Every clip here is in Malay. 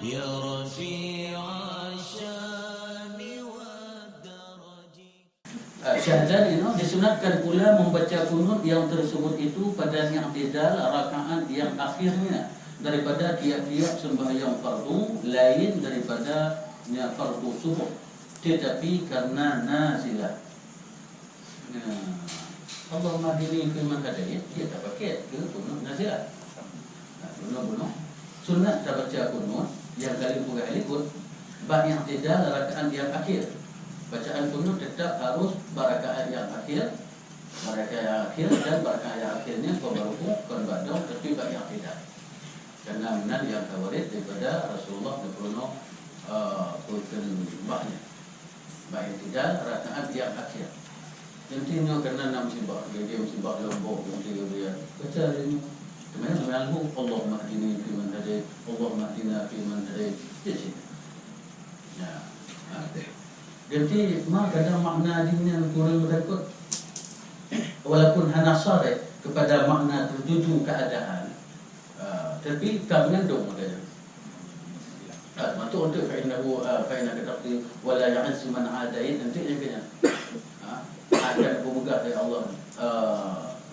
يا رفيع الشان والدرج. Syahdan ini disunatkan pula membaca kunut yang tersebut itu pada i'tidal rakaat yang akhirnya daripada tiap-tiap sembahyang fardu lain daripada fardu subuh, tetapi karena nazilah. Allahumma hdini fi man hadayt, dia tak pakai ke kunut nazilah. Kunut sunat tak baca kunut yang kali pun ikut bab i'tidal rakaat yang akhir. Bacaan kunut tetap harus rakaat yang akhir, dan rakaat yang akhirnya baru kon badau tapi bab yang tidak. Karena benar yang kawarid daripada Rasulullah berpenuh kulkan bahnya. Bab yang tidak rakaat yang akhir. Intinya kerana nak musibah, dia musibah lombok yang dia baca ini. Kemudian Allahumma hdini fi man hadayt, Allahumma hdina fi man hadayt. Jadi. Ya. Jadi kadang makna dinnya kurang berikut. Walaupun hanya sare kepada makna tertuju keadaan, tapi kami ngandung adanya. Maksud untuk fa'innahu fa'inna taqdi wala ya'azzu man 'adait nanti yang kena. Akan bermegah dari Allah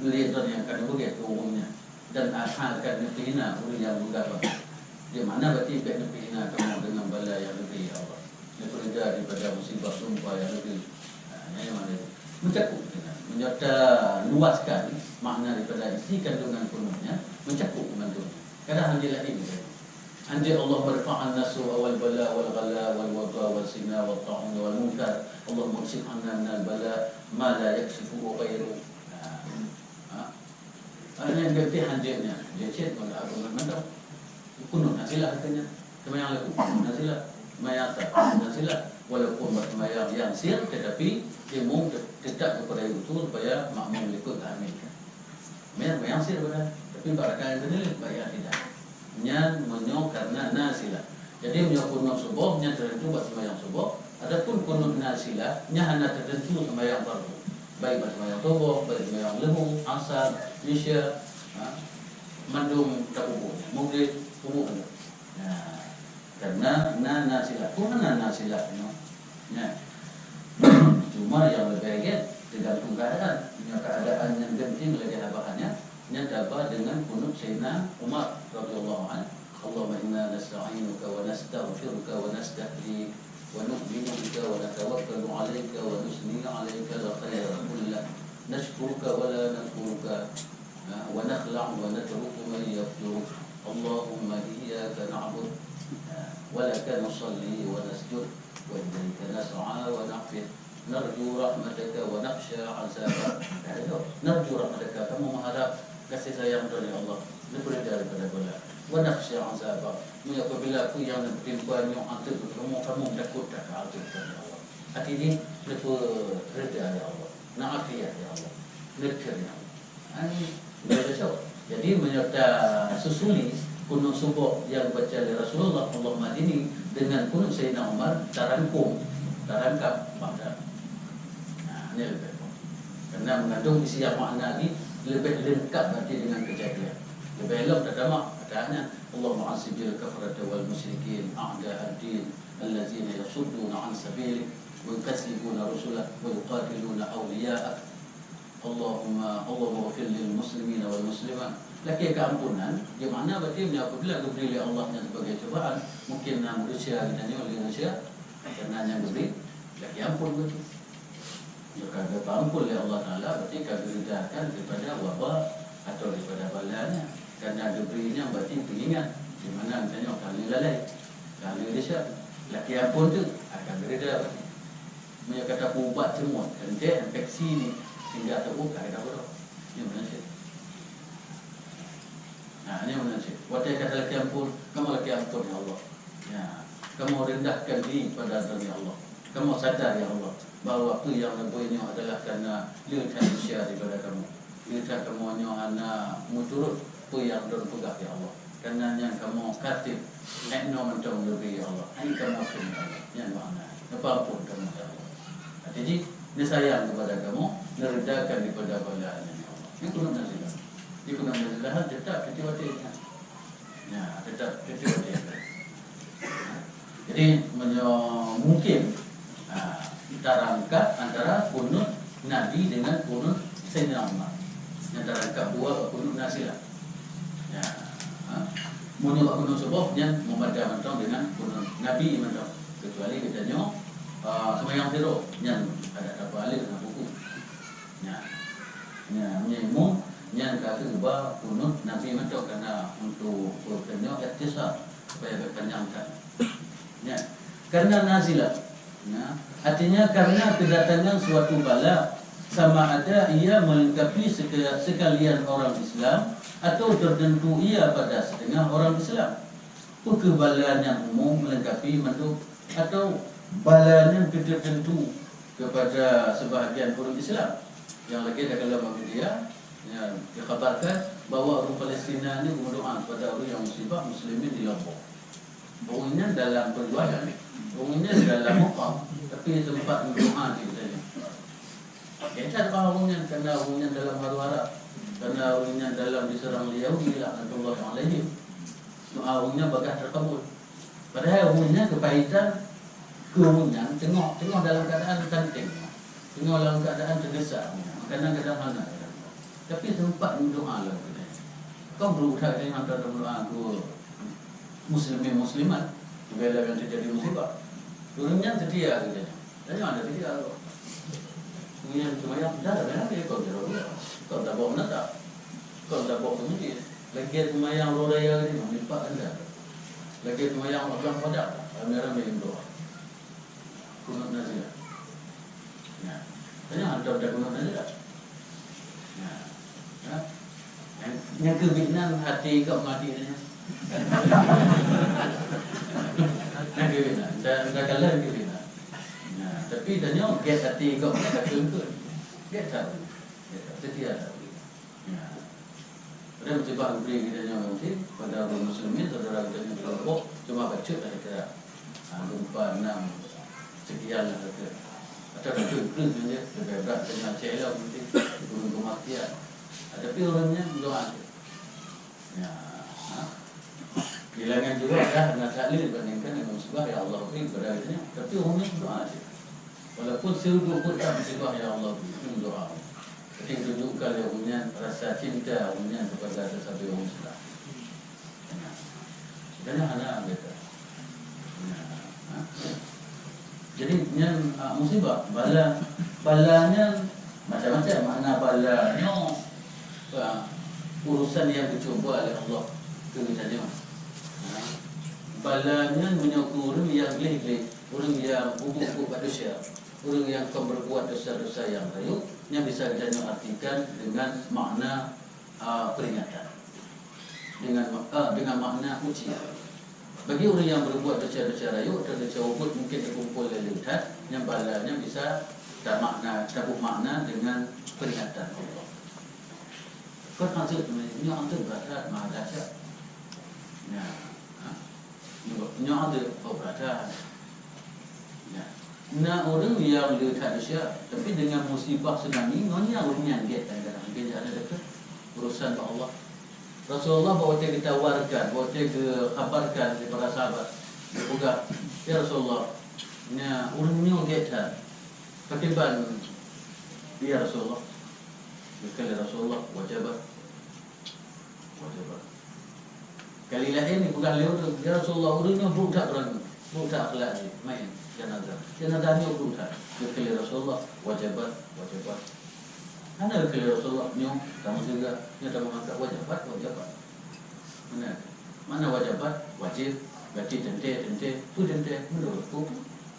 lihat yang akan bermegah umumnya dan akan dipihina oleh yang bermegah. Di mana berarti baik dipihina kamu dengan bala yang lebih Allah. Daripada daripada musibah sumpah yang lebih yang mana mencakup dengan menyerta luaskan makna daripada isi kandungan kunutnya, mencakup kandungannya. Kadang hanjilah ini anjir Allah berfa'an nasu awal bala wal ghala wal wada wal sina wal ta'un wal munkar. Allah maksud anna minal bala ma la yaksifu ghairu. Ini yang berarti hanjirnya dia cek pada agama mana kunut nasilah katanya semayang lagu nasilah mayata nasilah walaupun bersemayang yang sir tetapi imam tetap kepada itu supaya makmum ikut amin. Mayang sir benar tapi barangkali benar bayar tidak. Nya menyo karena nasilah. Jadi menyo kunut subuh nya tertentu buat sembahyang subuh. Adapun kunut nasilah nya hanya tertentu sembahyang fardu. Baik sembahyang subuh, baik sembahyang lembu, asar, isya, mandum tabuh, maghrib, subuh. Nah, karena nasilah pun nasilah nya. Cuma yang lebih baik tergantung keadaan. Keadaan yang genting lagi bahannya nya dapat dengan kunut Sayyidina Umar radhiyallahu anhu. Allahumma inna nasta'inuka wa nastaghfiruka wa nastahdiik wa nu'minu bika wa natawakkalu 'alaika wa nusni 'alaika al-khayra kullahu nashkuruka wa la nakfuruka wa nakhla'u wa natruku man yafjuruk. Allahumma iyyaka na'budu wa laka nusalli wa nasjud wa ilaika nas'a wa nahfid narju rahmataka wa nakhsha 'azabak. Narju rahmataka, kamu mengharap kasih sayang dari Allah daripada bala. Wa nakhsha 'azabak, apabila aku yang bertimpa yang azab kamu takut tak azab dari Allah. Artinya lepas reda ya Allah, na'afiyah ya Allah, lekar ya Allah. Ini berbeza. Jadi menyerta susuli kunut subuh yang baca oleh Rasulullah Allahumma hdini dengan kunut Sayyidina Umar tarangkap pada. Ini lebih karena mengandung isi yang makna ini lebih lengkap berarti dengan kejadian. Lebih elok terdamak kataannya Allahumma asibil kafarata wal musyrikin a'da ad-din allazina yasudduna an sabilik wa yukazzibuna rusulah wa yuqatiluna awliya'ak. Allahumma ghfir lil muslimina wal muslimat. Laki keampunan di mana berarti apabila diberi oleh Allahnya sebagai cobaan, mungkin manusia ditanya oleh manusia karena yang diberi laki ampun begitu. Jika kita ampun oleh Allah Ta'ala berarti kita diridahkan daripada wabak atau daripada balanya. Karena diberinya berarti pengingat di mana misalnya kali lalai, kali desa, laki ampun tu akan beridah berarti. Mereka kata ubat semua, kerja infeksi ni sehingga terbuka kita bodoh. Ini benar sih. Nah, ini benar sih. Waktu kata laki ampun, kamu laki ampun ya Allah. Ya, kamu rendahkan diri pada diri Allah. Kamu sadar ya Allah bahawa waktu yang lebihnya adalah kerana lihat manusia daripada kamu. Lihat kamu hanya muturut apa yang berpegang ya Allah. Kerana yang kamu katib nekno mentong lebih ya Allah. Ini kamu akan Allah. Yang mana? Apapun kamu ya Allah. Jadi ini sayang kepada kamu, meredakan daripada balaannya ya Allah. Ini kunut nasilah. Ini kunut nasilah tetap ketiwatinya. Ya, tetap ketiwatinya. Jadi mungkin terangkat antara kunut Nabi dengan kunut Sayyidina Umar. Yang terangkat dua kunut nasilah. Ya. Menurut kunut subuh yang membaca mentong dengan kunut Nabi mentong. Kecuali katanya semayang tidur yang ada alif dengan buku. Ya. Ya, menyemung yang kata ubah kunut Nabi mentong karena untuk katanya iktisar supaya berpanjangkan. Ya. Karena nazilah. Ya. Artinya karena kedatangan suatu bala, sama ada ia melengkapi sekalian orang Islam atau tertentu ia pada setengah orang Islam. Kebalaan yang umum melengkapi bentuk atau balaan yang tertentu kepada sebahagian orang Islam. Yang lagi ada dalam media yang dikabarkan bahawa orang Palestina ini berdoa kepada orang yang muslimin di Lombok. Bunyinya dalam perjuangan, bunyinya dalam Mekah, tapi tempat berdoa di sana. Kita ada bunyinya kerana bunyinya dalam haru-harap, kerana bunyinya dalam diserang Yahudi laknatullah alaihim. Doa bunyinya bakal terkabul. Padahal bunyinya kepahitan, kemunyan tengok dalam keadaan cantik, tengok dalam keadaan terdesak, kadang-kadang hana. Tapi tempat berdoa lah. Kau berusaha dengan antara berdoa ku muslimin muslimat bila yang terjadi musibah. Turunnya setia gitu. Dan ada setia. Kemudian semayang dah dia kau terus. Kau tak bawa nak. Kau tak bawa kemudian. Lagi semayang rodaya ni melipat anda. Lagi semayang orang pada ramai-ramai doa. Kunut nazilah. Ya. Tanya ada kunut nazilah. Ya. Ya. Yang kebinan hati kau mati ni. Nak kena, dah kalah kena. Nah, tapi tanya get hati kau nak kena. Get tahu. Setia tahu. Ya. Pada mencoba beri kita tanya mesti pada orang muslimin saudara kita yang kelompok cuma baca dah kira 4 6 sekian lah kata. Atau baca plus saja berat dengan celah mesti turun kematian. Tapi orangnya doa. Ya. Bilangan juga dah nak taklil bandingkan dengan musibah ya Allah beri beratnya, tapi umumnya doa saja. Walaupun seuduk pun tak musibah ya Allah beri doa. Jadi tunjukkan ya umumnya rasa cinta umumnya kepada sesuatu yang Islam. Sebenarnya hanya kita. Jadi yang musibah balanya macam-macam makna balanya urusan yang dicuba oleh Allah kebijakannya. Balanya menyokong orang yang gelih-gelih, orang yang bubuk-bubuk dosa, orang yang akan berbuat dosa-dosa yang layu, yang bisa kita artikan dengan makna peringatan, dengan makna ujian. Bagi orang yang berbuat dosa-dosa layu atau dosa wujud mungkin terkumpul lihat, yang balanya bisa tabuk makna dengan peringatan Allah. Kau maksud ini antum berada maha dahsyat. Ya. Nya ada perkataan. Ya. Nah orang yang lihat dosa tapi dengan musibah tsunami ngonya orang get kadang-kadang dia ada dekat urusan Allah. Rasulullah bawa dia ditawarkan, bawa dia khabarkan kepada sahabat. Dia pegang, ya Rasulullah, nya orangnya get ketiban ya Rasulullah. Berkali Rasulullah wajibat. Kali lain bukan lewat ya Rasulullah orangnya budak akhlak ni main jenazah ni budak kali Rasulullah wajibat mana kali Rasulullah ni kamu juga ni tak mengangkat wajibat mana wajibat wajib berarti tente menurutku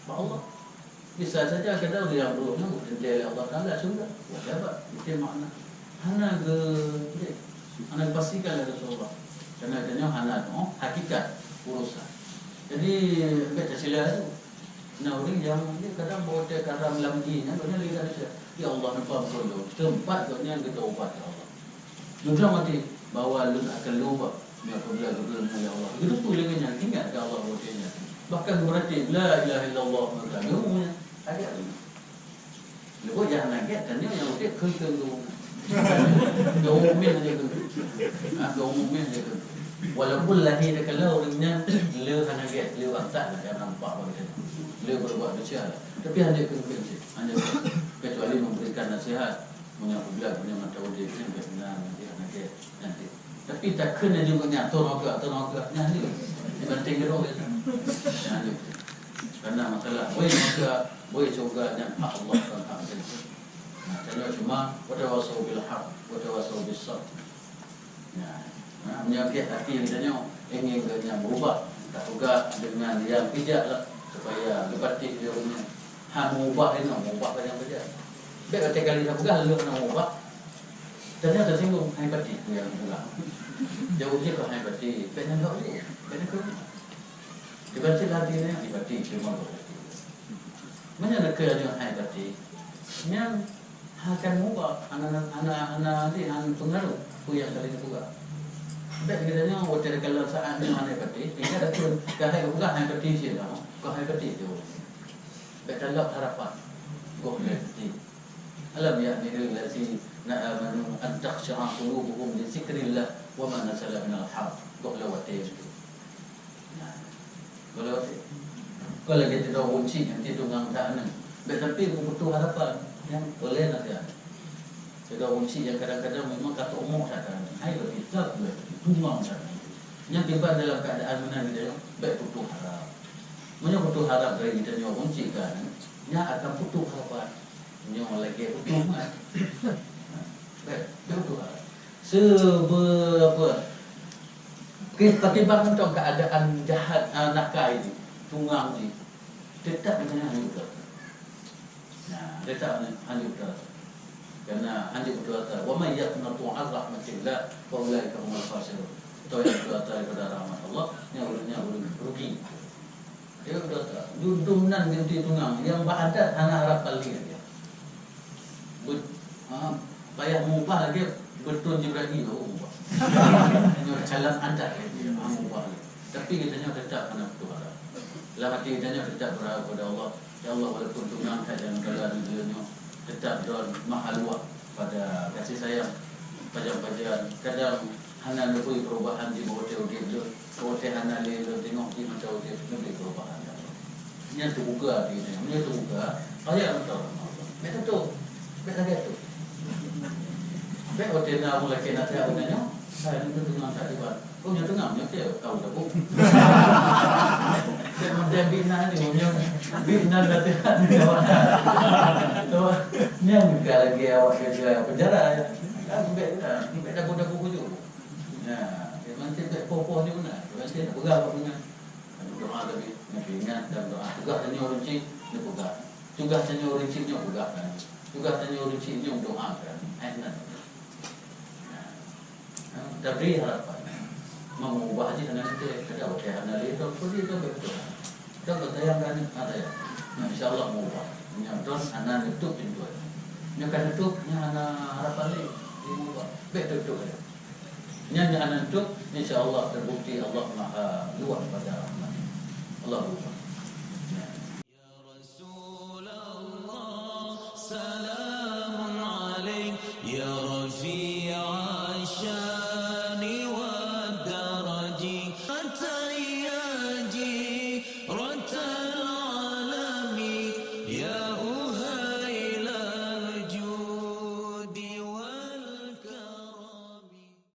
Allah bisa saja kadang dia berurut tente Allah Taala juga wajibat itu makna hana pastikan Rasulullah. Karena adanya hana hakikat urusan. Jadi baca sila tu. Nah orang yang dia kadang bawa dia karam lamdinya, dia lihat dia. Ya Allah nampak betul. Tempat dia kita ubat ya Allah. Juga mati bawa lun akan lupa. Ya Allah. Itu tu lengannya ingat ke Allah wajibnya. Bahkan berarti la ilaha illallah makanya ada. Lepas jangan lagi tanya yang dia kengkeng tu. Umumnya dia tu. Umumnya dia tu. Walaupun lahir dia kalau orangnya le hana get, le angkat lah yang nampak macam tu. Le berbuat macam lah. Tapi hanya kena hanya kecuali memberikan nasihat, punya bulan, punya mata wajib, punya benar nanti hana get nanti. Tapi tak kena juga nyator agak nyali. Dibanting gerok itu. Nyali. Karena masalah boleh juga yang hak Allah dan hak kita. Nah, jadi cuma watawasau bil haq, watawasau bis sabr. Menyakit hati kita ingin yang berubah, tak juga dengan yang bijak lah supaya lepatik dia punya hak mengubah ini, mengubah yang bijak. Baik kata kali dah pegang lu nak mengubah. Ternyata tersinggung hai batik yang pulang. Jauh je ke hai batik, kena tak boleh. Kena ke. Dibaca hati ni di batik cuma batik. Mana nak ke dengan hai batik? Yang akan mengubah anak-anak ni anak pengaruh tu yang kali juga. Baik katanya wajar kalau saat ni hai batik, dia dah turun ke hai bukan hai batik je dah. Ke hai batik tu. Baik dalam harapan. Go batik. Alam ya'nil ladzina amanu an takhsha'a qulubuhum li dzikrillah wa ma nazala minal haqq. Kok lewati itu. Nah. Kalau kita dah kunci nanti tunggang tak nan. Tapi butuh harapan yang boleh nak dia. Kita kunci yang kadang-kadang memang kata umum saja. Hai kita tunggang saja. Yang tiba dalam keadaan mana dia baik butuh harap. Punya butuh harap dari kita nyawa kunci kan. Nya akan butuh harapan. Nyawa lagi butuh kan. Baik, butuh harap. Seberapa ketimbang untuk keadaan jahat nakal ini, tunggang ini, tetap dengan hanyut. Nah, tetap hanyut. Karena hanyut berkata, wa may yaqnatu 'an rahmatillah fa ulaika humul khasirun. Itu yang berkata kepada rahmat Allah, yang rugi. Dia berkata, dudunan ganti tunggang yang beradat anak harapan dia. Payah mengubah lagi betul juga lagi ubah. Hanya jalan anda dia mengubah. Tapi kita tetap kena berdoa. Dalam hati kita tetap berdoa kepada Allah. Ya Allah, walaupun tunggang saja dalam dunia tetap doa maha luas pada kasih sayang pajak-pajak. Kadang hana lebih perubahan di bawah dia bawah hana le tengok di macam dia lebih perubahan. Ini terbuka dia ni terbuka. Ayat betul. Betul. Betul. Baik hotel nak mula kena saya punya. Saya ni tengah tak dibuat. Oh yang tengah punya dia tahu dah pun. Saya model bina ni punya bina latihan ni awak. Ni yang juga lagi awak kerja penjara ya. Baik dah budak buku tu. Ya, dia nanti tak popo ni mana. Nanti nak pegang apa punya. Doa tapi nak ingat dan doa. Juga tanya orang cik ni pegang. Juga tanya orang cik ni pegang. Juga tanya orang cik ni doa kan. Enak. Tapi harapan mengubah aja dengan itu kita okey hana itu pergi ke betul. Kita bertayangkan ada ya. Insyaallah mengubah. Nyadon hana itu pintu. Nya kan itu nya hana harapan ni mengubah. Betul. Nya hana itu insyaallah terbukti Allah Maha luas pada rahmat. Allah